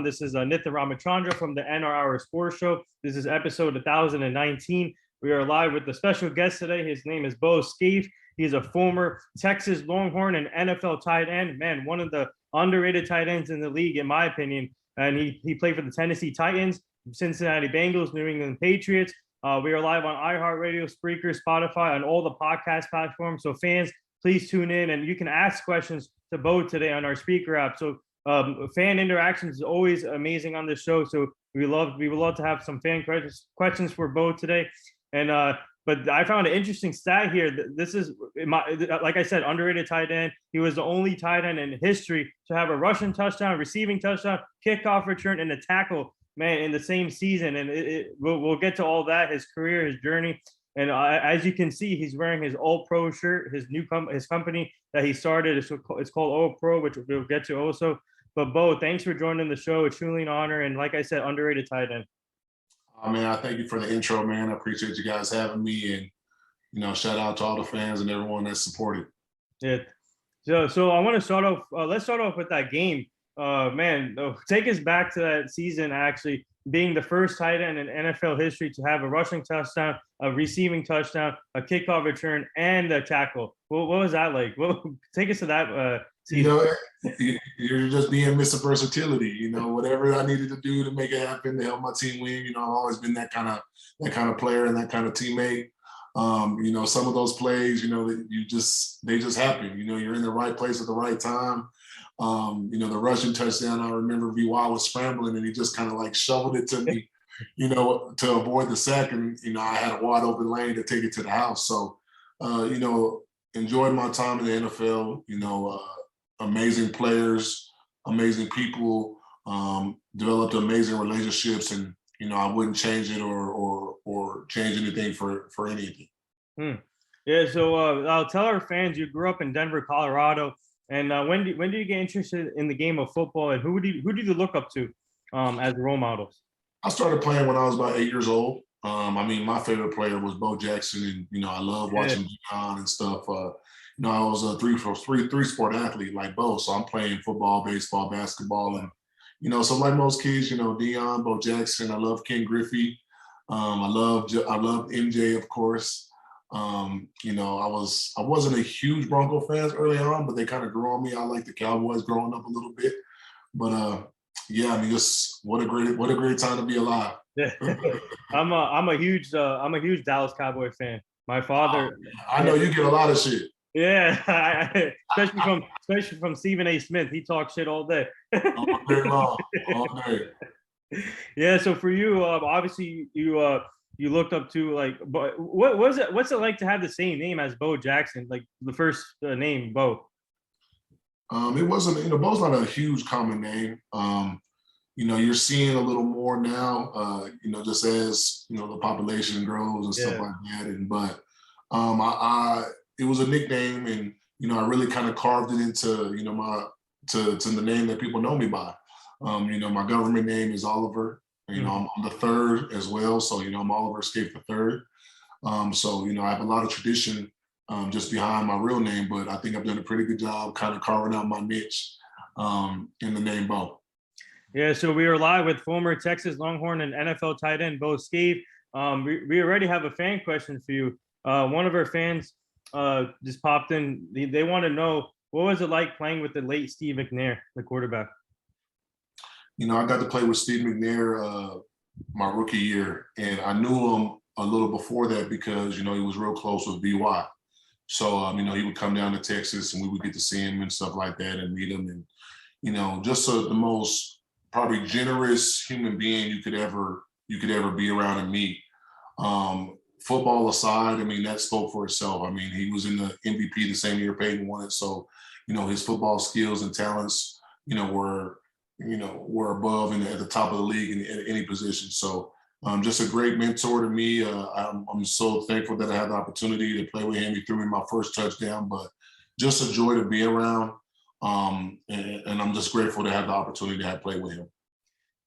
This is Nitha Ramachandra from the NR Hour Sports Show. This is episode 1019. We are live with a special guest today. His name is Bo Scaife. He is a former Texas Longhorn and NFL tight end. Man, one of the underrated tight ends in the league, in my opinion. And he played for the Tennessee Titans, Cincinnati Bengals, New England Patriots. We are live on iHeartRadio, Spreaker, Spotify, on all the podcast platforms. So fans, please tune in, and you can ask questions to Bo today on our speaker app. So fan interactions is always amazing on this show. So we would love to have some fan questions for Bo today. And but I found an interesting stat here. This is like I said, underrated tight end. He was the only tight end in history to have a rushing touchdown, receiving touchdown, kickoff return, and a tackle, man, in the same season. And we'll get to all that, his career, his journey. And as you can see, he's wearing his All-Pro shirt. His his company that he started it's called All-Pro, which we'll get to also. But Bo, thanks for joining the show. It's truly an honor. And like I said, underrated tight end. Man, I thank you for the intro, man. I appreciate you guys having me, and shout out to all the fans and everyone that's supported. Yeah. So I want to start off. Let's start off with that game. Man, take us back to that season. Actually, being the first tight end in NFL history to have a rushing touchdown, a receiving touchdown, a kickoff return, and a tackle. What was that like? Take us to that season. You're just being Mr. Versatility. Whatever I needed to do to make it happen to help my team win. I've always been that kind of player and that kind of teammate. Some of those plays, they just happen. You're in the right place at the right time. The rushing touchdown, I remember VY was scrambling and he just kind of like shoveled it to me, to avoid the sack. And, I had a wide open lane to take it to the house. So, enjoyed my time in the NFL, amazing players, amazing people, developed amazing relationships, and, I wouldn't change it or change anything for anything. Yeah. So I'll tell our fans you grew up in Denver, Colorado. And when did you get interested in the game of football, and who did you look up to as role models? I started playing when I was about 8 years old. My favorite player was Bo Jackson, and I love watching Shanahan and stuff. I was a three sport athlete like Bo, so I'm playing football, baseball, basketball, and so like most kids, Deion, Bo Jackson. I love Ken Griffey. I love MJ, of course. I wasn't a huge Bronco fan early on, but they kind of grew on me. I like the Cowboys growing up a little bit, but just what a great time to be alive. I'm a huge Dallas Cowboy fan. My father. I know you get a lot of shit. Yeah, especially from Stephen A. Smith. He talks shit all day. All day long, all day. Yeah. So for you, obviously you looked up to, like, but what's it like to have the same name as Bo Jackson, like the first name Bo? It wasn't, Bo's not a huge common name. You're seeing a little more now, just as, the population grows and stuff like that. But it was a nickname, and, I really kind of carved it into, to the name that people know me by. My government name is Oliver. I'm the third as well. So, I'm Oliver Scaife the third. So, I have a lot of tradition just behind my real name, but I think I've done a pretty good job kind of carving out my niche in the name Bo. Yeah, so we are live with former Texas Longhorn and NFL tight end Bo Scaife. We already have a fan question for you. One of our fans just popped in. They want to know, what was it like playing with the late Steve McNair, the quarterback? I got to play with Steve McNair my rookie year, and I knew him a little before that because, he was real close with VY. So, he would come down to Texas and we would get to see him and stuff like that and meet him. And, just the most probably generous human being you could ever be around and meet. Football aside, that spoke for itself. He was in the MVP the same year Peyton won it. So, his football skills and talents, were above and at the top of the league in any position. So just a great mentor to me. I'm so thankful that I had the opportunity to play with him. He threw me my first touchdown, but just a joy to be around. And I'm just grateful to have the opportunity to play with him.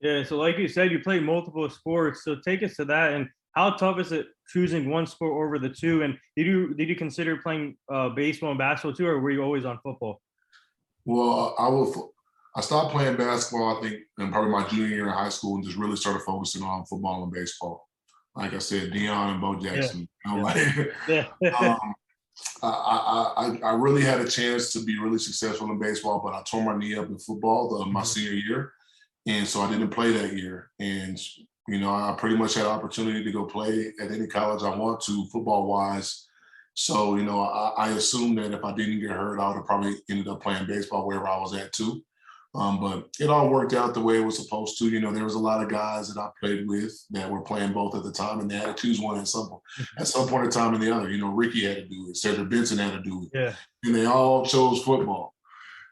Yeah, so like you said, you play multiple sports. So take us to that. And how tough is it choosing one sport over the two? And did you consider playing baseball and basketball too, or were you always on football? Well, I stopped playing basketball, I think, in probably my junior year in high school, and just really started focusing on football and baseball. Like I said, Deion and Bo Yeah. Jackson. You know, Yeah. um, I really had a chance to be really successful in baseball, but I tore my knee up in football my senior year, and so I didn't play that year. And I pretty much had an opportunity to go play at any college I want to, football wise. So I assumed that if I didn't get hurt, I would have probably ended up playing baseball wherever I was at too. But it all worked out the way it was supposed to. There was a lot of guys that I played with that were playing both at the time, and they had to choose one at some point in time and the other. Ricky had to do it, Cedric Benson had to do it, Yeah. and they all chose football.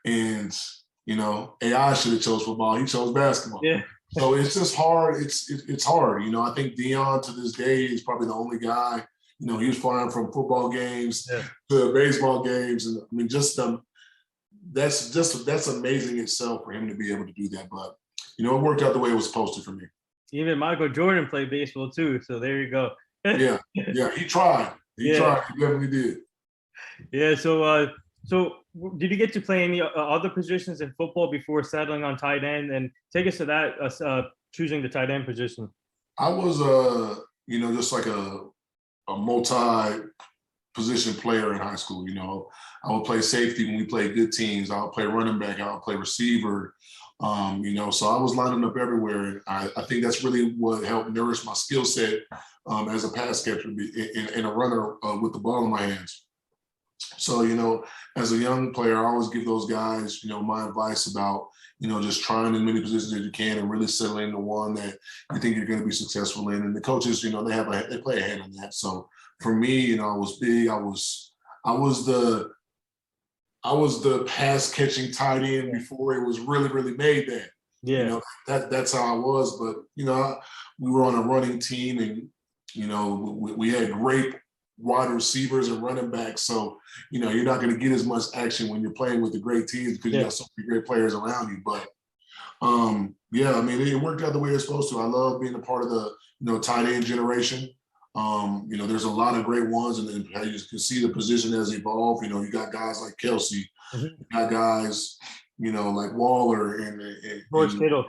And AI should have chose football. He chose basketball. Yeah. So it's just hard. It's hard. I think Deion to this day is probably the only guy. He was flying from football games to baseball games, and I mean, that's amazing itself for him to be able to do that. But it worked out the way it was supposed to for me. Even Michael Jordan played baseball too, so there you go. Yeah, he tried. He tried. He definitely did. Yeah. So did you get to play any other positions in football before settling on tight end? And take us to that, choosing the tight end position. I was, just like a multi-position player in high school. I would play safety when we played good teams. I would play running back. I would play receiver. So I was lining up everywhere. And I think that's really what helped nourish my skill set as a pass catcher and a runner with the ball in my hands. So, as a young player, I always give those guys, my advice about, just trying as many positions as you can and really settling into one that you think you're going to be successful in. And the coaches, they play a hand in that. So for me, I was big. I was the pass catching tight end before it was really, really made that. Yeah. That's how I was. But, we were on a running team and, we had great wide receivers and running backs. So, you're not going to get as much action when you're playing with the great teams because you got so many great players around you. But, it worked out the way it's supposed to. I love being a part of the, tight end generation. There's a lot of great ones, and then you can see the position has evolved. You got guys like Kelsey, you got guys, like Waller and George Kittle.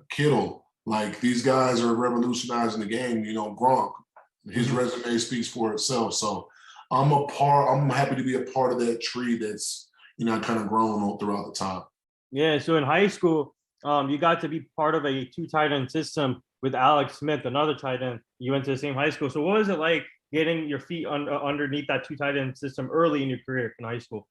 Kittle. Like these guys are revolutionizing the game. Gronk, his resume speaks for itself. So I'm happy to be a part of that tree that's, kind of grown throughout the time. Yeah. So in high school, you got to be part of a 2 tight end system with Alex Smith, another tight end. You went to the same high school. So what was it like getting your feet underneath that 2 tight end system early in your career in high school?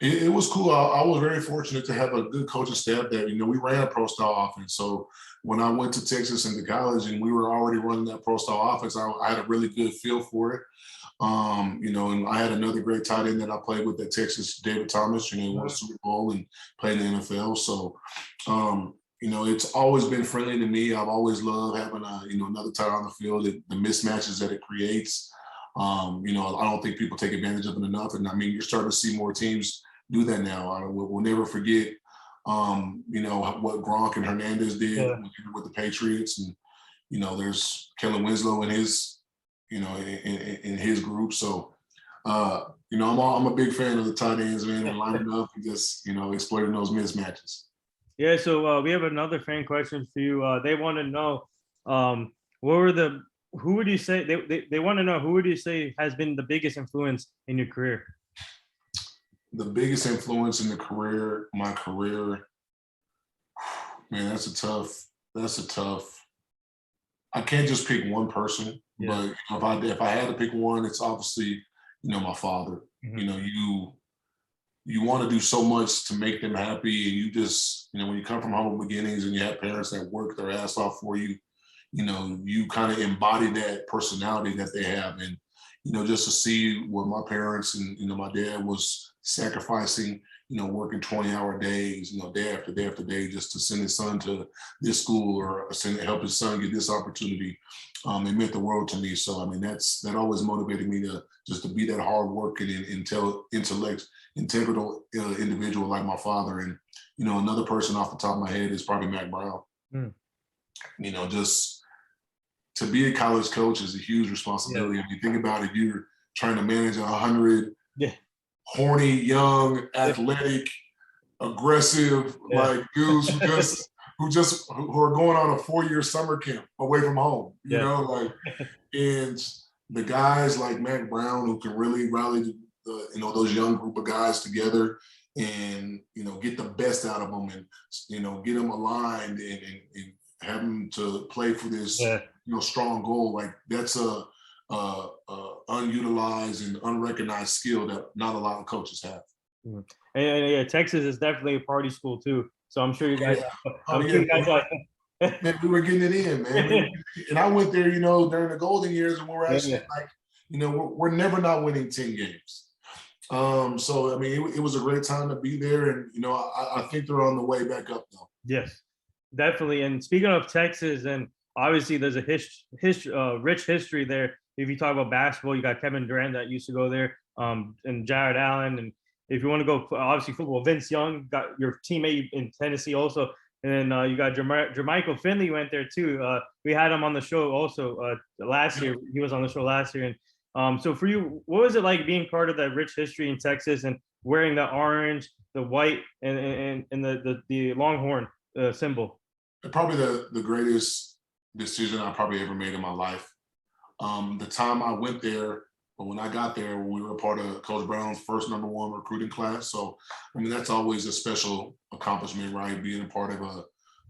It was cool. I was very fortunate to have a good coaching staff there. We ran a pro style offense. So when I went to Texas and to college and we were already running that pro style offense, I had a really good feel for it. And I had another great tight end that I played with at Texas, David Thomas, he won a Super Bowl and played in the NFL. So, it's always been friendly to me. I've always loved having another tight on the field, the mismatches that it creates. I don't think people take advantage of it enough. And you're starting to see more teams do that now. We'll never forget, what Gronk and Hernandez did with the Patriots. And, there's Kellen Winslow and his, in his group. So, I'm a big fan of the tight ends, man, and lining up and just, exploiting those mismatches. Yeah. So we have another fan question for you. They want to know, who would you say they want to know who would you say has been the biggest influence in your career? The biggest influence in my career, man, that's a tough. I can't just pick one person, but if I had to pick one, it's obviously, my father. You want to do so much to make them happy, and you just, when you come from humble beginnings and you have parents that work their ass off for you, you kind of embody that personality that they have. And, just to see what my parents and, my dad was sacrificing, working 20-hour days, day after day after day, just to send his son to this school or help his son get this opportunity. It meant the world to me. So, that always motivated me to be that hardworking and integral individual like my father. And, another person off the top of my head is probably Mack Brown. Just to be a college coach is a huge responsibility. If you think about it, you're trying to manage 100 horny, young, athletic, aggressive, like dudes who are going on a 4-year summer camp away from home, you know, like, and the guys like Mack Brown who can really rally those young group of guys together and, get the best out of them and, get them aligned and have them to play for this, strong goal. Like that's a unutilized and unrecognized skill that not a lot of coaches have. And Texas is definitely a party school too. So I'm sure you guys. Man, we were getting it in, man. And I went there, during the golden years, and we're actually we're never not winning 10 games. So I mean, it was a great time to be there, and I think they're on the way back up though. Yes, definitely. And speaking of Texas, and obviously there's a rich history there. If you talk about basketball, you got Kevin Durant that used to go there, and Jared Allen, and if you want to go, obviously football, Vince Young, got your teammate in Tennessee also. And then you got Jermichael Finley went there too. We had him on the show also last year. He was on the show last year. And so for you, what was it like being part of that rich history in Texas and wearing the orange, the white, and the Longhorn symbol? Probably the greatest decision I probably ever made in my life. The time I went there, but when I got there, we were a part of Coach Brown's first #1 recruiting class. So, I mean, that's always a special accomplishment, right? Being a part of a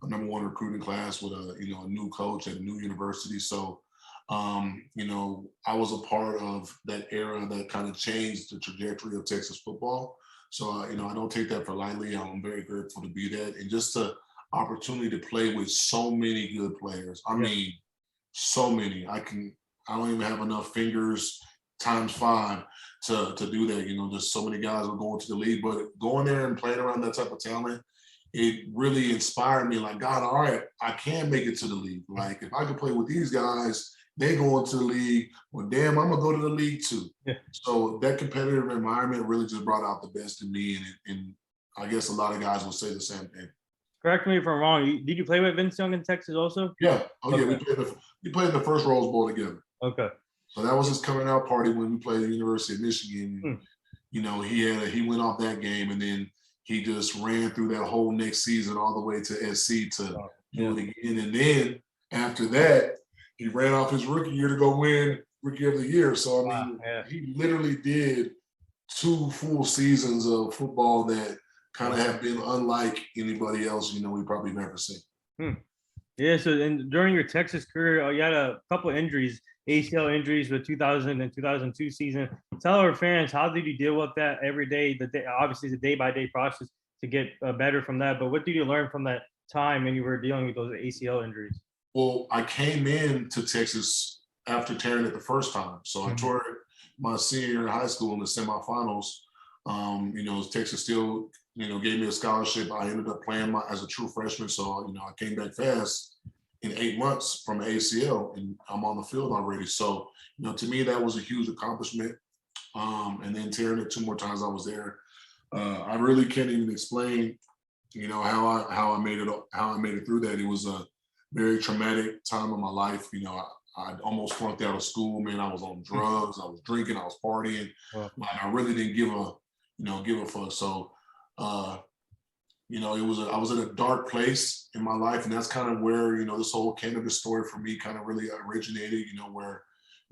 #1 recruiting class with a new coach at a new university. So, I was a part of that era that kind of changed the trajectory of Texas football. So, I don't take that for lightly. I'm very grateful to be that. And just the opportunity to play with so many good players. I mean, so many. I don't even have enough fingers times 5 to do that. Just so many guys are going to the league, but going there and playing around that type of talent, it really inspired me. Like, God, all right, I can make it to the league. Like, if I can play with these guys, they go into the league. Well, damn, I'm gonna go to the league too. So that competitive environment really just brought out the best in me, and I guess a lot of guys will say the same thing. Correct me if I'm wrong. Did you play with Vince Young in Texas also? Yeah. Oh, yeah. We played in the first Rose Bowl together. Okay. So that was his coming out party when we played at the University of Michigan. He went off that game, and then he just ran through that whole next season all the way to SC to do it again. And then after that, he ran off his rookie year to go win Rookie of the Year. So I mean, he literally did 2 full seasons of football that kind of have been unlike anybody else, we probably never seen. Yeah, so during your Texas career, you had a couple of injuries, ACL injuries with 2000 and 2002 season. Tell our fans, how did you deal with that every day? Obviously, it's a day-by-day process to get better from that. But what did you learn from that time when you were dealing with those ACL injuries? Well, I came in to Texas after tearing it the first time. So I tore it my senior year in high school in the semifinals. Texas still, gave me a scholarship. I ended up playing as a true freshman. So, I came back fast in 8 months from ACL, and I'm on the field already. So, to me, that was a huge accomplishment. And then tearing it 2 more times I was there. I really can't even explain, how I made it through that. It was a very traumatic time of my life. I almost flunked out of school, man. I was on drugs, I was drinking, I was partying. Like, I really didn't give a fuck. So, I was in a dark place in my life, and that's kind of where, this whole cannabis story for me kind of really originated, where,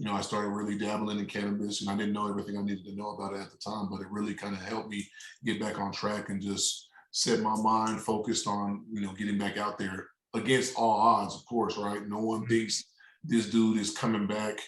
I started really dabbling in cannabis, and I didn't know everything I needed to know about it at the time, but it really kind of helped me get back on track and just set my mind focused on, getting back out there against all odds, of course, right? No one thinks this dude is coming back.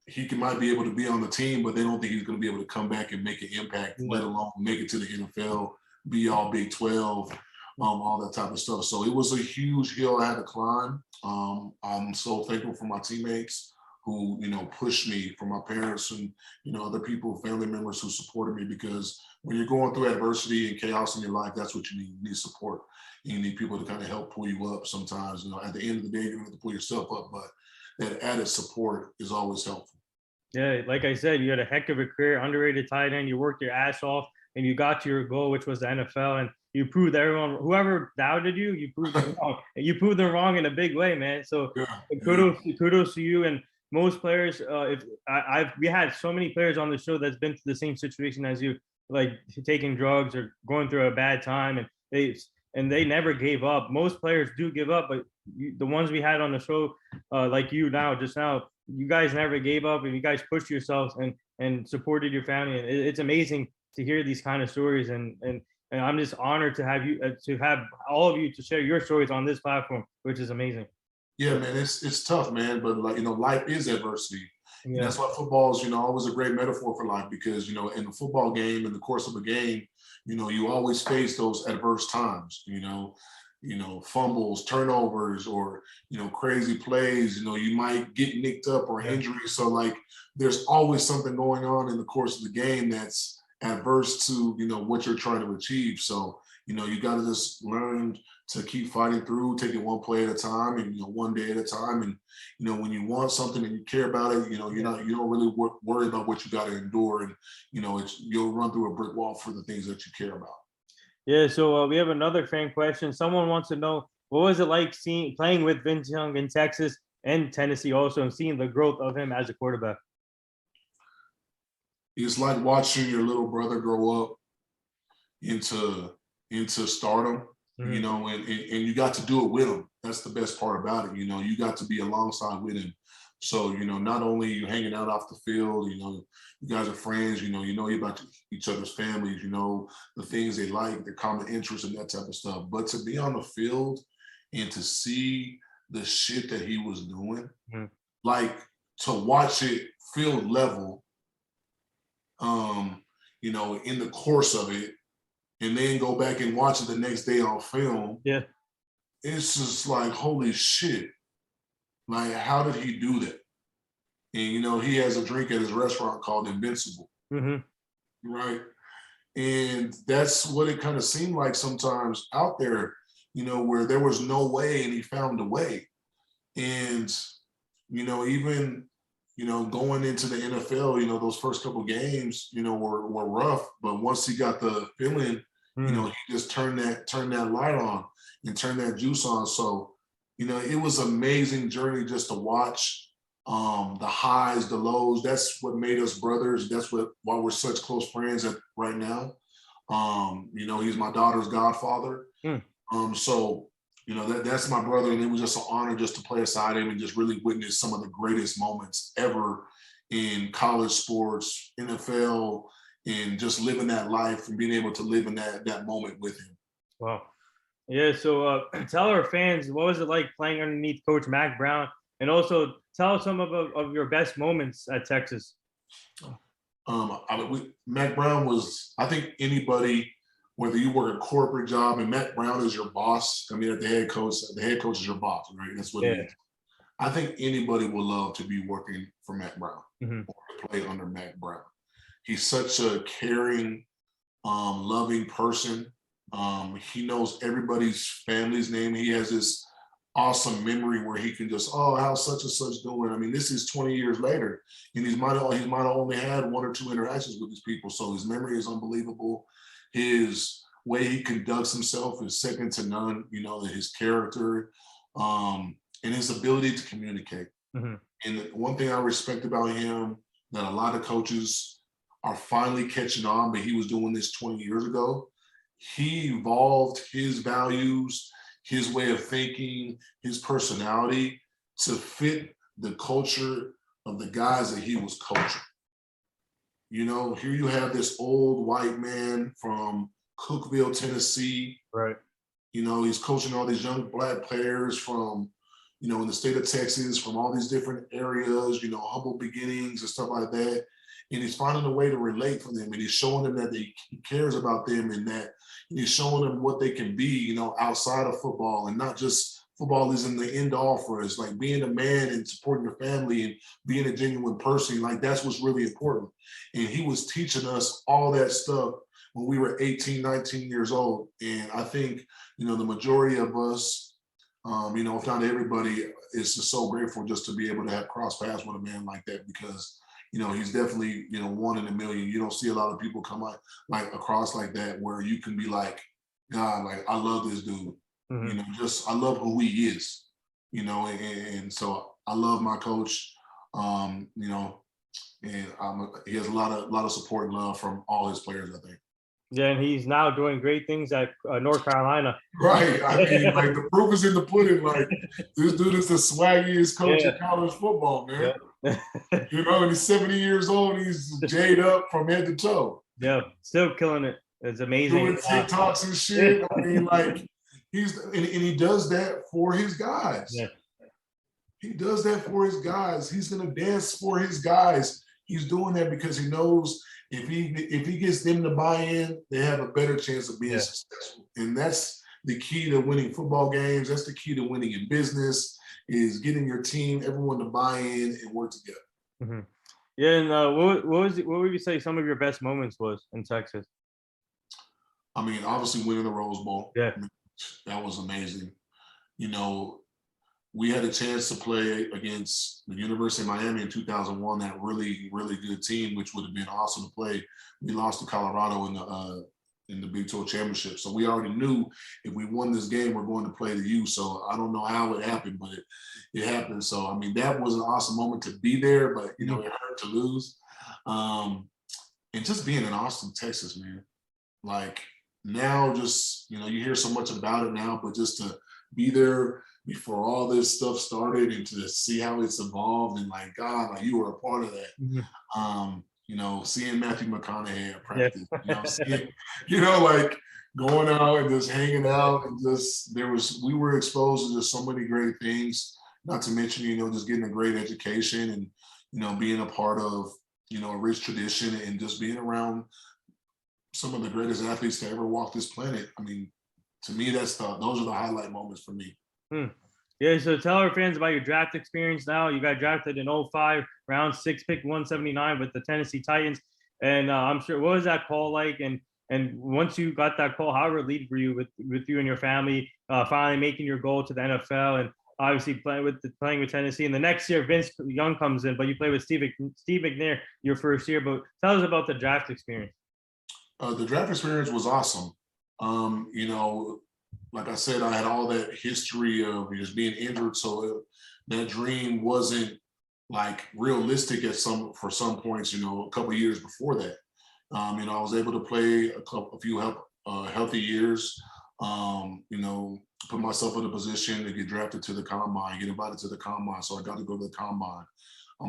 He might be able to be on the team, but they don't think he's going to be able to come back and make an impact, let alone make it to the NFL, be all Big 12, all that type of stuff. So it was a huge hill I had to climb. I'm so thankful for my teammates who, pushed me, for my parents and, other people, family members who supported me, because when you're going through adversity and chaos in your life, that's what you need. You need support. You need people to kind of help pull you up sometimes. At the end of the day, you don't have to pull yourself up, but that added support is always helpful. Yeah, like I said, you had a heck of a career, underrated tight end. You worked your ass off, and you got to your goal, which was the NFL. And you proved everyone, whoever doubted you, you proved them wrong. And you proved them wrong in a big way, man. So kudos to you. And most players, we had so many players on the show that's been through the same situation as you. like taking drugs or going through a bad time, and they never gave up. Most players do give up, but the ones we had on the show, like you now, just now, you guys never gave up, and you guys pushed yourselves and supported your family. And it's amazing to hear these kind of stories, and I'm just honored to have all of you to share your stories on this platform, which is amazing. Yeah, man, it's tough, man. But like, life is adversity. And Yeah, that's why football is, always a great metaphor for life because, in the football game, in the course of a game, you always face those adverse times, fumbles, turnovers, or, crazy plays, you might get nicked up or yeah, injury. So like there's always something going on in the course of the game that's adverse to, what you're trying to achieve. So, you got to just learn to keep fighting through, take it one play at a time and, one day at a time. And, when you want something and you care about it, you don't really worry about what you got to endure. And, you'll run through a brick wall for the things that you care about. yeah. So we have another fan question. Someone wants to know, what was it like playing with Vince Young in Texas and Tennessee also, and seeing the growth of him as a quarterback? It's like watching your little brother grow up into stardom, Mhm. and you got to do it with him. That's the best part about it. You got to be alongside with him. So, not only you hanging out off the field, you guys are friends, you know about each other's families, the things they like, their common interests and that type of stuff. But to be on the field and to see the shit that he was doing, Mhm. like to watch it field level, in the course of it, and then go back and watch it the next day on film, Yeah. it's just like, holy shit. Like, how did he do that? And, he has a drink at his restaurant called Invincible, Hmm. right? And that's what it kind of seemed like sometimes out there, where there was no way and he found a way. And, even, going into the NFL, those first couple games, were rough. But once he got the feeling, Mm. he just turned that light on and turned that juice on. So, it was an amazing journey just to watch the highs, the lows. That's what made us brothers. That's why we're such close friends right now. He's my daughter's godfather. Mm. So, that's my brother, and it was just an honor just to play beside him and just really witness some of the greatest moments ever in college sports, NFL, and just living that life and being able to live in that moment with him. Wow. Yeah. So tell our fans, what was it like playing underneath Coach Mack Brown, and also tell us some of your best moments at Texas. Mack Brown was, I think anybody, whether you work a corporate job and Mack Brown is your boss, the head coach is your boss, right? That's what it Yeah. is. I think anybody would love to be working for Mack Brown Hmm. or to play under Mack Brown. He's such a caring, loving person. He knows everybody's family's name. He has this awesome memory where he can just, oh, how's such and such doing? This is 20 years later, and he might have only had one or two interactions with these people. So his memory is unbelievable. His way he conducts himself is second to none. His character, and his ability to communicate. Hmm. And one thing I respect about him that a lot of coaches are finally catching on, but he was doing this 20 years ago. He evolved his values, his way of thinking, his personality to fit the culture of the guys that he was coaching. Here you have this old white man from Cookeville, Tennessee. Right. He's coaching all these young black players from, in the state of Texas, from all these different areas, humble beginnings and stuff like that. And he's finding a way to relate for them. And he's showing them that he cares about them and that he's showing them what they can be, outside of football, and not just football isn't the end all for us. Like being a man and supporting your family and being a genuine person, like that's what's really important. And he was teaching us all that stuff when we were 18, 19 years old. And I think, the majority of us, if not everybody, is just so grateful just to be able to have cross paths with a man like that, because he's definitely, one in a million. You don't see a lot of people come out like across like that where you can be like, God, like I love this dude. Hmm. Just I love who he is. And so I love my coach. And he has a lot of support and love from all his players, I think. Yeah, and he's now doing great things at North Carolina. Right. I mean, like, the proof is in the pudding. Like, this dude is the swaggiest coach in college football, man. Yeah. You know, and he's 70 years old. He's jayed up from head to toe. Yeah, still killing it. It's amazing. Doing TikToks and shit. I mean, like, and he does that for his guys. Yeah. He does that for his guys. He's gonna dance for his guys. He's doing that because he knows if he gets them to buy in, they have a better chance of being successful. And that's the key to winning football games. That's the key to winning in business, is getting your team, everyone to buy in and work together. Mm-hmm. Yeah, and what would you say some of your best moments was in Texas? I mean, obviously winning the Rose Bowl. Yeah. That was amazing. You know, we had a chance to play against the University of Miami in 2001, that really, really good team, which would have been awesome to play. We lost to Colorado in the Big 12 championship. So we already knew if we won this game, we're going to play the U. So I don't know how it happened, but it happened. So, I mean, that was an awesome moment to be there, but, you know, it hurt to lose. And just being in Austin, Texas, man, like, now just, you know, you hear so much about it now, but just to be there before all this stuff started and to see how it's evolved, and like, God, like, you were a part of that. Mm-hmm. You know, seeing Matthew McConaughey at practice, you know, like going out and just hanging out, and just we were exposed to just so many great things, not to mention, you know, just getting a great education and, you know, being a part of, you know, a rich tradition and just being around some of the greatest athletes to ever walk this planet. I mean, to me, those are the highlight moments for me. Yeah, so tell our fans about your draft experience now. You got drafted in 05, round 6, pick 179 with the Tennessee Titans. And I'm sure, what was that call like? And once you got that call, how relieved were you with you and your family finally making your goal to the NFL, and obviously playing with Tennessee? And the next year, Vince Young comes in, but you play with Steve McNair your first year. But tell us about the draft experience. The draft experience was awesome. You know, like I said, I had all that history of just being injured, so that dream wasn't like realistic for some points. You know, a couple of years before that, you know, I was able to play a few healthy years. You know, put myself in a position to get drafted to the combine, get invited to the combine, so I got to go to the combine.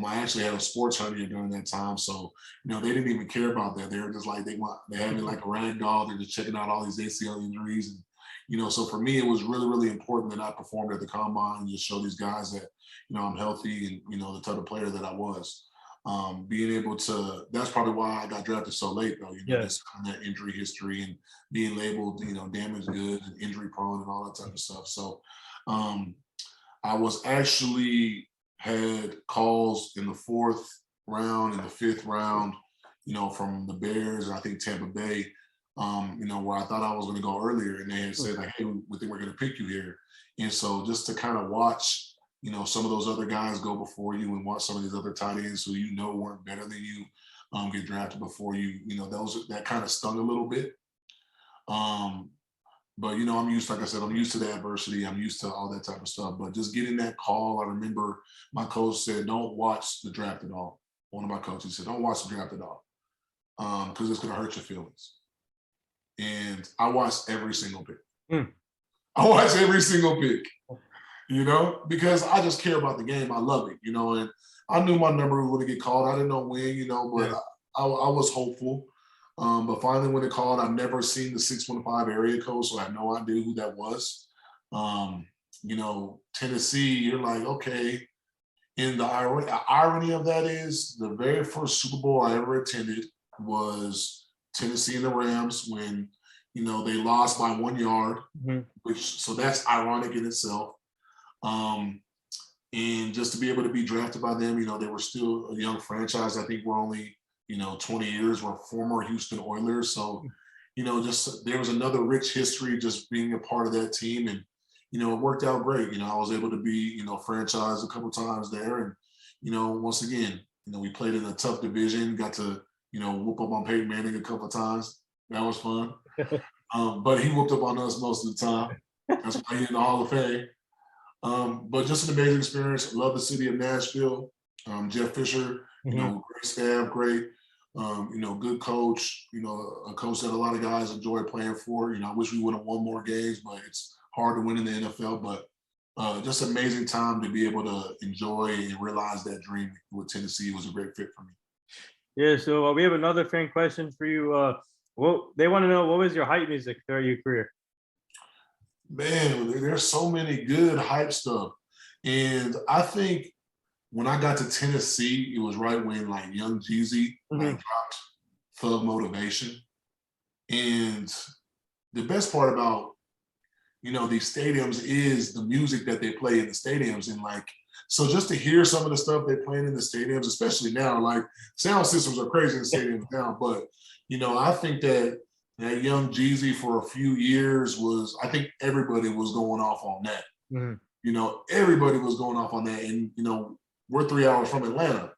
I actually had a sports hernia during that time, so, you know, they didn't even care about that. They were just like, they had me like a rag doll. They're just checking out all these ACL injuries, and, you know, so for me, it was really, really important that I performed at the combine and just show these guys that, you know, I'm healthy and, you know, the type of player that I was. Being able to, that's probably why I got drafted so late, though, you know, just on that injury history and being labeled, you know, damaged goods and injury prone and all that type of stuff. So I was actually had calls in the 4th round and the 5th round, you know, from the Bears and I think Tampa Bay, you know, where I thought I was going to go earlier, and they had said like, hey, we think we're going to pick you here. And so just to kind of watch, you know, some of those other guys go before you and watch some of these other tight ends who, you know, weren't better than you get drafted before you, you know, that kind of stung a little bit. But, you know, I'm used to the adversity. I'm used to all that type of stuff. But just getting that call, I remember my coach said, don't watch the draft at all. One of my coaches said, don't watch the draft at all, because it's going to hurt your feelings. And I watched every single pick. I watched every single pick, you know, because I just care about the game. I love it, you know, and I knew my number was going to get called. I didn't know when, you know, but I was hopeful. But finally, when it called, I've never seen the 615 area code, so I had no idea who that was. You know, Tennessee, you're like, okay. And the irony of that is the very first Super Bowl I ever attended was Tennessee and the Rams, when, you know, they lost by 1 yard, so that's ironic in itself. And just to be able to be drafted by them, you know, they were still a young franchise. I think we're only, you know, 20 years, we're former Houston Oilers. So, you know, just there was another rich history just being a part of that team. And, you know, it worked out great. You know, I was able to be, you know, franchised a couple of times there. And, you know, once again, you know, we played in a tough division, got to, you know, whoop up on Peyton Manning a couple of times. That was fun. But he whooped up on us most of the time. That's why he's in the Hall of Fame. But just an amazing experience. Love the city of Nashville. Jeff Fisher, You Mhm. know, great staff, great, you know, good coach. You know, a coach that a lot of guys enjoy playing for. You know, I wish we would have won more games, but it's hard to win in the NFL. But just amazing time to be able to enjoy and realize that dream with Tennessee was a great fit for me. Yeah, so we have another fan question for you. Well, they want to know what was your hype music throughout your career? Man, there's so many good hype stuff. And I think when I got to Tennessee, it was right when like Young Jeezy like Mhm. dropped Thug Motivation. And the best part about, you know, these stadiums is the music that they play in the stadiums. And like, so just to hear some of the stuff they're playing in the stadiums, especially now, like sound systems are crazy in the stadiums now, but you know, I think that Young Jeezy for a few years was, I think everybody was going off on that. Mhm. You know, everybody was going off on that. And, you know, we're 3 hours from Atlanta.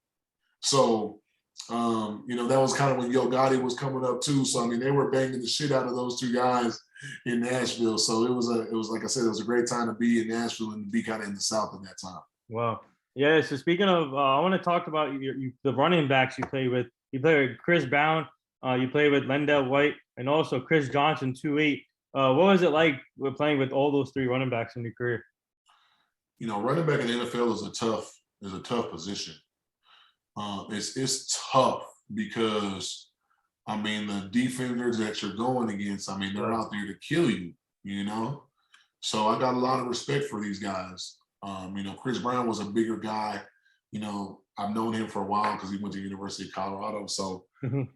So, you know, that was kind of when Yo Gotti was coming up too. So, I mean, they were banging the shit out of those two guys in Nashville. So it was like I said, it was a great time to be in Nashville and be kind of in the South at that time. Wow. Yeah. So speaking of, I want to talk about the running backs you play with. You play with Chris Brown. You play with Lendell White, and also Chris Johnson, 2'8". What was it like with playing with all those three running backs in your career? You know, running back in the NFL is a tough position. It's tough because I mean the defenders that you're going against, I mean they're Yeah. out there to kill you. You know, so I got a lot of respect for these guys. You know, Chris Brown was a bigger guy. You know, I've known him for a while because he went to the University of Colorado. So, Mhm.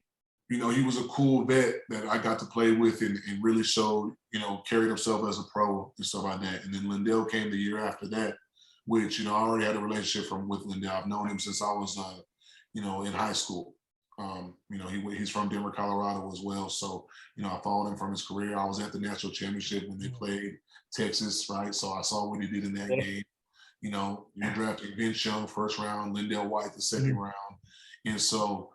you know, he was a cool vet that I got to play with and really showed, you know, carried himself as a pro and stuff like that. And then Lindell came the year after that, which, you know, I already had a relationship with Lindell. I've known him since I was, you know, in high school. You know, he's from Denver, Colorado as well. So, you know, I followed him from his career. I was at the national championship when they played Texas, right? So I saw what he did in that Yeah. game. You know, you're drafting Vince Young first round, Lindell White the second Mhm. round. And so,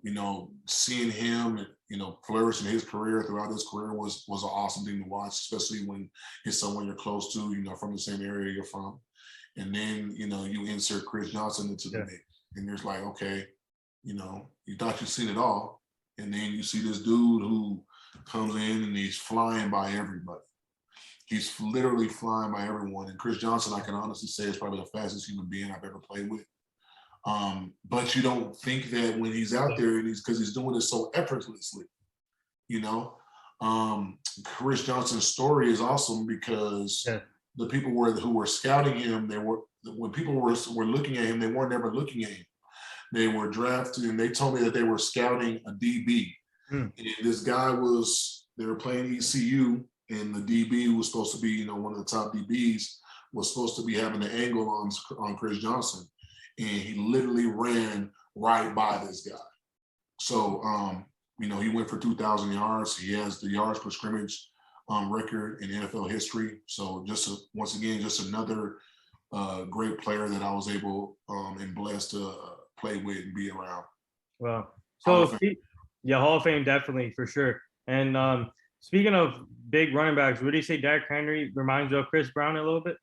you know, seeing him, you know, flourish in his career throughout his career was an awesome thing to watch, especially when it's someone you're close to, you know, from the same area you're from. And then, you know, you insert Chris Johnson into the Yeah. mix. And there's like, okay, you know, you thought you'd seen it all. And then you see this dude who comes in and he's flying by everybody. He's literally flying by everyone. And Chris Johnson, I can honestly say, is probably the fastest human being I've ever played with. But you don't think that when he's out there, and because he's doing it so effortlessly, you know. Chris Johnson's story is awesome because Yeah. the people who were scouting him, they were when people were looking at him, they weren't ever looking at him. They were drafted, and they told me that they were scouting a DB. Mm. And this guy they were playing ECU, and the DB who was supposed to be, you know, one of the top DBs was supposed to be having an angle on Chris Johnson. And he literally ran right by this guy. So, you know, he went for 2,000 yards. He has the yards per scrimmage record in NFL history. So once again, just another great player that I was able and blessed to play with and be around. Wow. Hall of So, Fame. yeah, Hall of Fame definitely for sure. And speaking of big running backs, would you say Derrick Henry reminds you of Chris Brown a little bit?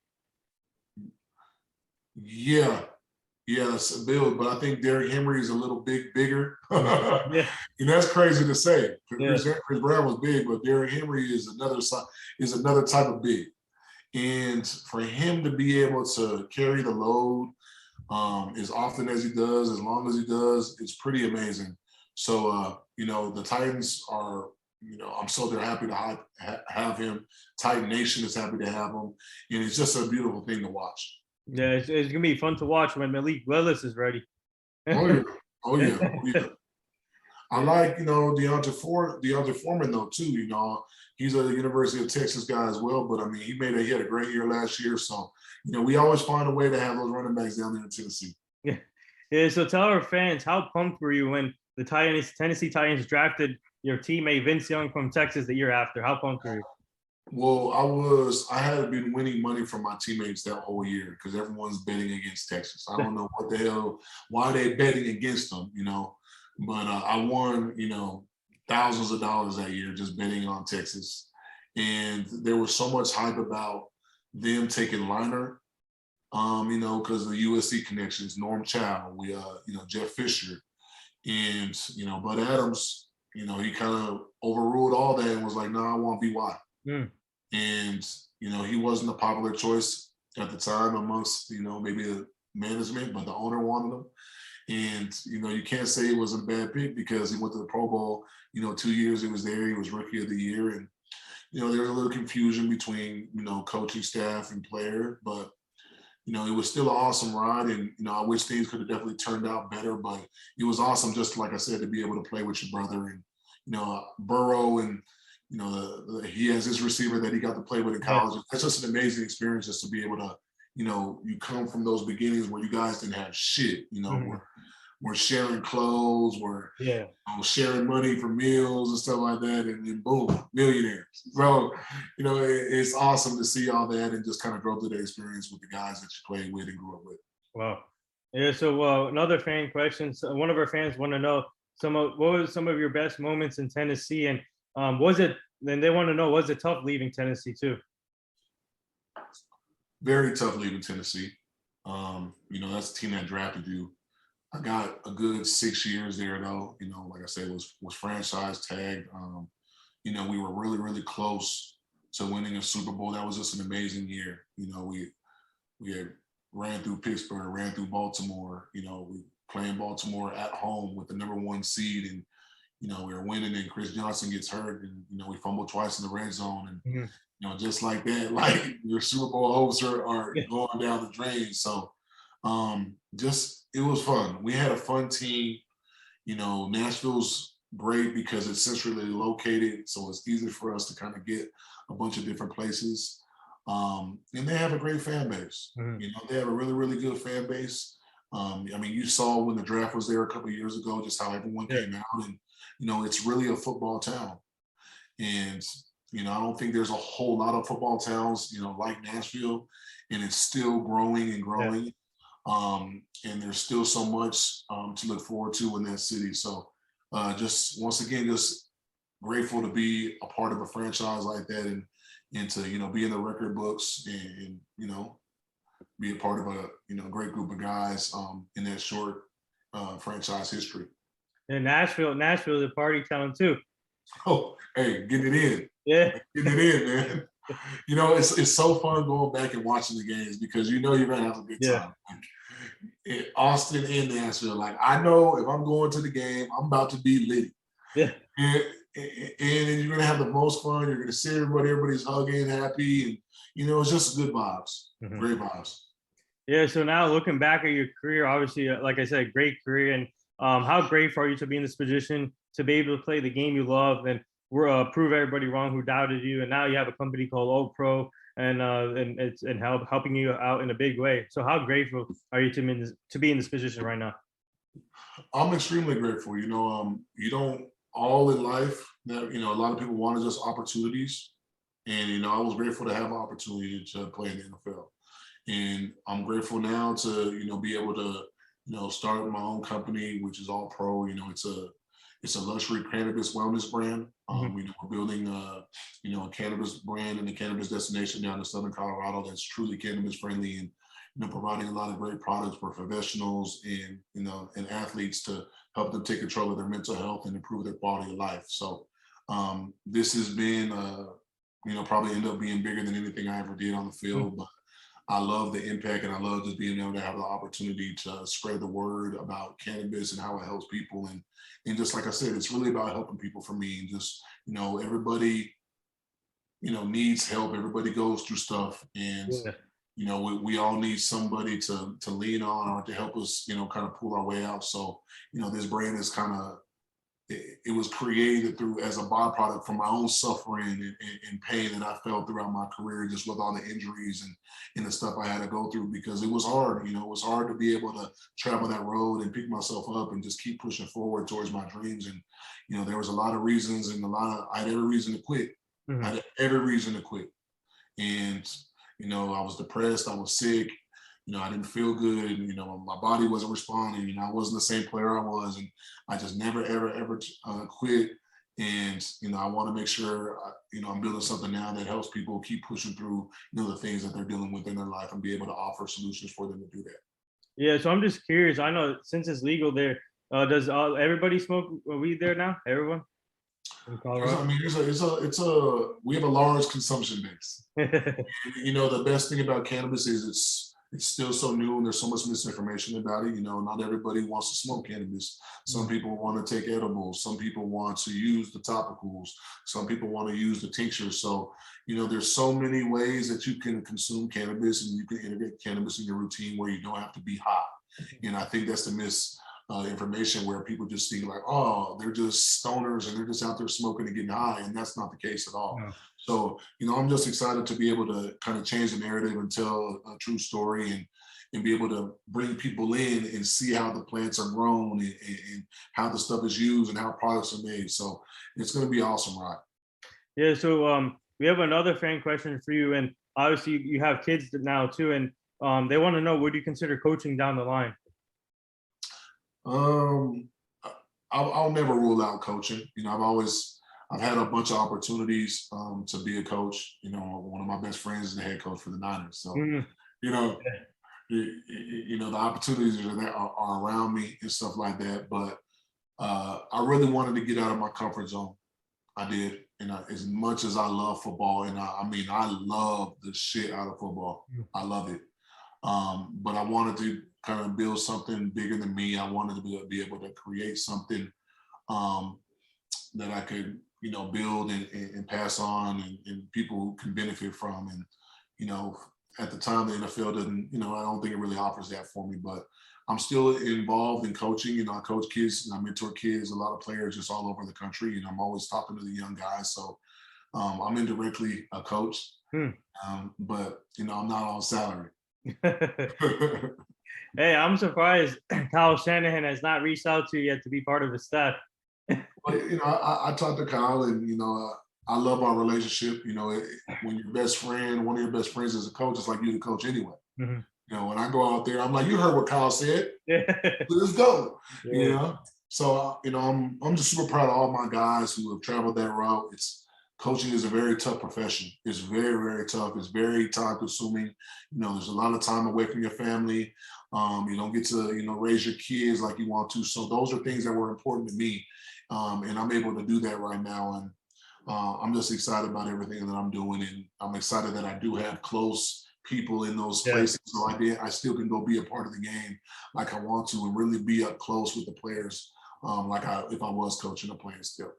Yeah, yes, Bill, but I think Derrick Henry is a little bigger. Yeah. And that's crazy to say. Yeah. Chris Brown was big, but Derrick Henry is another type of big. And for him to be able to carry the load as often as he does, as long as he does, it's pretty amazing. So, you know, the Titans are, you know, I'm so they're happy to have him. Titan Nation is happy to have him. And it's just a beautiful thing to watch. Yeah, it's gonna be fun to watch when Malik Willis is ready. Oh, yeah. Oh, yeah. Yeah. Oh, yeah. I like, you know, Deontay Foreman though too. You know, he's a University of Texas guy as well. But I mean, he had a great year last year. So, you know, we always find a way to have those running backs down there in Tennessee. Yeah. Yeah. So tell our fans, how pumped were you when the Tennessee Titans drafted your teammate Vince Young from Texas the year after? How pumped were you? Well, I had been winning money from my teammates that whole year because everyone's betting against Texas. I don't know what the hell, why they betting against them, you know. But I won, you know, thousands of dollars that year just betting on Texas. And there was so much hype about them taking Liner. you know, because of the USC connections, Norm Chow, you know, Jeff Fisher, and, you know, Bud Adams, you know, he kind of overruled all that and was like, no, I want BY. Mm. And, you know, he wasn't a popular choice at the time amongst, you know, maybe the management, but the owner wanted him. And, you know, you can't say it was a bad pick because he went to the Pro Bowl, you know, 2 years he was there, he was rookie of the year. And, you know, there was a little confusion between, you know, coaching staff and player, but, you know, it was still an awesome ride. And, you know, I wish things could have definitely turned out better, but it was awesome, just like I said, to be able to play with your brother and, you know, Burrow and, you know, he has his receiver that he got to play with in college. That's just an amazing experience just to be able to, you know, you come from those beginnings where you guys didn't have shit, you know, we're sharing clothes, we're sharing money for meals and stuff like that, and then boom, millionaires. So, you know, it's awesome to see all that and just kind of grow through the experience with the guys that you played with and grew up with. Wow. Yeah. So another fan question. So one of our fans want to know what was some of your best moments in Tennessee, and was it? Then they want to know, was it tough leaving Tennessee too? Very tough leaving Tennessee. You know, that's the team that drafted you. I got a good 6 years there, though. You know, like I said, was franchise tagged. You know, we were really, really close to winning a Super Bowl. That was just an amazing year. You know, we had ran through Pittsburgh, ran through Baltimore. You know, we playing Baltimore at home with the #1 seed, and you know, we were winning. And Chris Johnson gets hurt, and you know, we fumbled twice in the red zone, and you know, just like that, like your Super Bowl hopes are going down the drain. So, just it was fun. We had a fun team. You know, Nashville's great because it's centrally located, so it's easy for us to kind of get a bunch of different places. And they have a great fan base. You know, they have a really, really good fan base. I mean, you saw when the draft was there a couple of years ago, just how everyone came out, and you know, it's really a football town. And you know, I don't think there's a whole lot of football towns, you know, like Nashville, and it's still growing and growing. And there's still so much to look forward to in that city. So just once again, just grateful to be a part of a franchise like that, and to, you know, be in the record books, and you know, be a part of a, you know, great group of guys in that short franchise history. And Nashville is a party town too. Oh, hey, getting it in. Yeah. Getting it in, man. You know, it's so fun going back and watching the games because you know you're gonna have a good time. Like, Austin and Nashville, like I know if I'm going to the game, I'm about to be lit. Yeah. And you're gonna have the most fun. You're gonna see everybody's hugging, happy, and you know, it's just good vibes, great vibes. Yeah. So now looking back at your career, obviously, like I said, great career, and how grateful are you to be in this position to be able to play the game you love and prove everybody wrong who doubted you, and now you have a company called Old Pro, and it's helping you out in a big way. So how grateful are you to be in this position right now? I'm extremely grateful. You know, you don't all in life that, you know, a lot of people wanted just opportunities, and you know, I was grateful to have an opportunity to play in the NFL, and I'm grateful now to, you know, be able to, you know, start my own company, which is All Pro. You know, it's a luxury cannabis wellness brand. You know, we're building you know, a cannabis brand and a cannabis destination down in Southern Colorado that's truly cannabis friendly, and you know, providing a lot of great products for professionals and, you know, and athletes to help them take control of their mental health and improve their quality of life. So this has been you know, probably end up being bigger than anything I ever did on the field, but I love the impact, and I love just being able to have the opportunity to spread the word about cannabis and how it helps people. And just like I said, it's really about helping people for me. And just, you know, everybody, you know, needs help. Everybody goes through stuff. And, you know, we all need somebody to lean on or to help us, you know, kind of pull our way out. So, you know, this brand is kind of, it was created through as a byproduct from my own suffering and pain that I felt throughout my career, just with all the injuries and the stuff I had to go through, because it was hard. You know, it was hard to be able to travel that road and pick myself up and just keep pushing forward towards my dreams. And, you know, there was a lot of reasons, and I had every reason to quit. I had every reason to quit. And, you know, I was depressed, I was sick. You know, I didn't feel good, and, you know, my body wasn't responding. You know, I wasn't the same player I was, and I just never, ever, ever quit. And, I want to make sure, I'm building something now that helps people keep pushing through, the things that they're dealing with in their life and be able to offer solutions for them to do that. Yeah, so I'm just curious. I know since it's legal there, does everybody smoke weed there now? Everyone in Colorado? We have a large consumption base. The best thing about cannabis is it's still so new and there's so much misinformation about it. Not everybody wants to smoke cannabis. Some people want to take edibles. Some people want to use the topicals. Some people want to use the tincture. So, there's so many ways that you can consume cannabis and you can integrate cannabis in your routine where you don't have to be high. And I think that's the information where people just think like, oh, they're just stoners and they're just out there smoking and getting high, and that's not the case at all. No. So, I'm just excited to be able to kind of change the narrative and tell a true story and be able to bring people in and see how the plants are grown and how the stuff is used and how products are made. So it's going to be awesome, right? Yeah, so we have another fan question for you, and obviously you have kids now too, and they want to know, would you consider coaching down the line? I'll never rule out coaching. I've had a bunch of opportunities to be a coach. One of my best friends is the head coach for the Niners. So, the opportunities are around me and stuff like that. But I really wanted to get out of my comfort zone. I did. As much as I love football, and I love the shit out of football. I love it. But I wanted to kind of build something bigger than me. I wanted to be able to create something that I could, build and pass on and people can benefit from. And, at the time, the NFL doesn't, I don't think it really offers that for me, but I'm still involved in coaching. I coach kids and I mentor kids, a lot of players just all over the country. And I'm always talking to the young guys. So I'm indirectly a coach, but, I'm not on salary. Hey, I'm surprised Kyle Shanahan has not reached out to you yet to be part of his staff. But, I talked to Kyle and, I love our relationship. When your best friend, one of your best friends is a coach, it's like you're the coach anyway. When I go out there, I'm like, you heard what Kyle said. Let's go. Yeah. So, I'm just super proud of all my guys who have traveled that route. Coaching is a very tough profession. It's very, very tough. It's very time consuming. There's a lot of time away from your family. You don't get to, raise your kids like you want to. So those are things that were important to me. And I'm able to do that right now. And I'm just excited about everything that I'm doing. And I'm excited that I do have close people in those places. So I still can go be a part of the game like I want to and really be up close with the players if I was coaching the players still.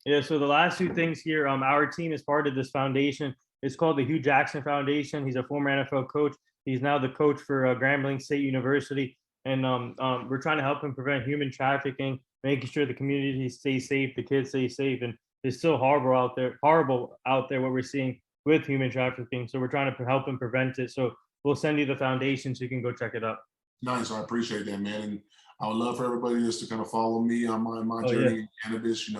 Yeah, so the last two things here, our team is part of this foundation. It's called the Hugh Jackson Foundation. He's a former NFL coach. He's now the coach for Grambling State University. And we're trying to help him prevent human trafficking, making sure the community stays safe, the kids stay safe. And it's still horrible out there what we're seeing with human trafficking. So we're trying to help him prevent it. So we'll send you the foundation so you can go check it out. Nice. I appreciate that, man. And I would love for everybody just to kind of follow me on my journey in cannabis,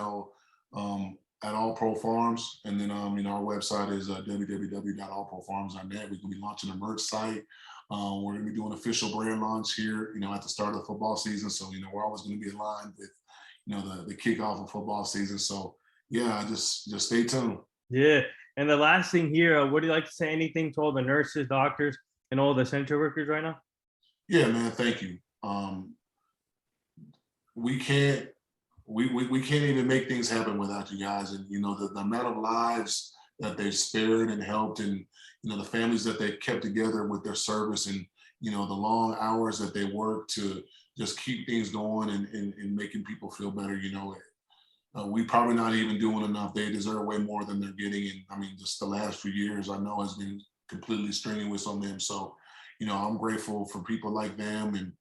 at All Pro Farms. And then, our website is www.allprofarms.net. We're going to be launching a merch site. We're going to be doing official brand launch here, at the start of the football season. So, we're always going to be aligned with, the kickoff of football season. So, yeah, just stay tuned. Yeah. And the last thing here, would you like to say anything to all the nurses, doctors, and all the center workers right now? Yeah, man. Thank you. We can't even make things happen without you guys. And, the amount of lives that they've spared and helped and, the families that they've kept together with their service and, the long hours that they work to just keep things going and making people feel better. We probably not even doing enough. They deserve way more than they're getting. And just the last few years, I know has been completely strenuous on them. So, I'm grateful for people like them. And,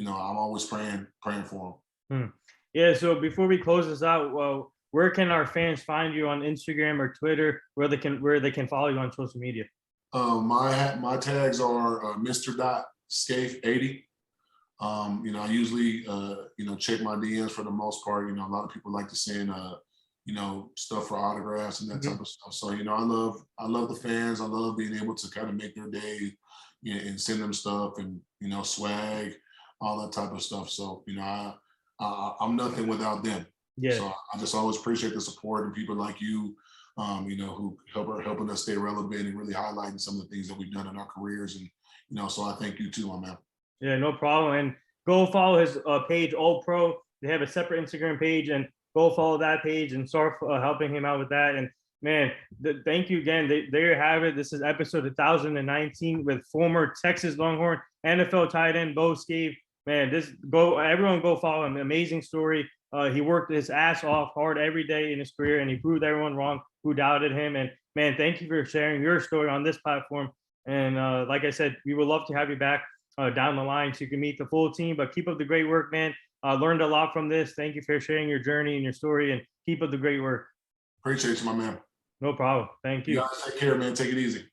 I'm always praying for them. Yeah. So before we close this out, well, where can our fans find you on Instagram or Twitter, where they can follow you on social media? My tags are Mr. Scaife 80. I usually check my DMs for the most part. A lot of people like to send stuff for autographs and that type of stuff. So I love the fans. I love being able to kind of make their day and send them stuff and swag, all that type of stuff. So I'm nothing without them. Yeah. So I just always appreciate the support and people like you, who helping us stay relevant and really highlighting some of the things that we've done in our careers. And, so I thank you too, my man. Yeah, no problem. And go follow his page, All Pro. They have a separate Instagram page, and go follow that page and start helping him out with that. And man, thank you again. There you have it. This is episode 1019 with former Texas Longhorn NFL tight end Bo Scaife. Man, everyone go follow him. Amazing story. He worked his ass off hard every day in his career, and he proved everyone wrong who doubted him. And man, thank you for sharing your story on this platform. And like I said, we would love to have you back down the line so you can meet the full team. But keep up the great work, man. Learned a lot from this. Thank you for sharing your journey and your story, and keep up the great work. Appreciate you, my man. No problem. Thank you. You guys take care, man. Take it easy.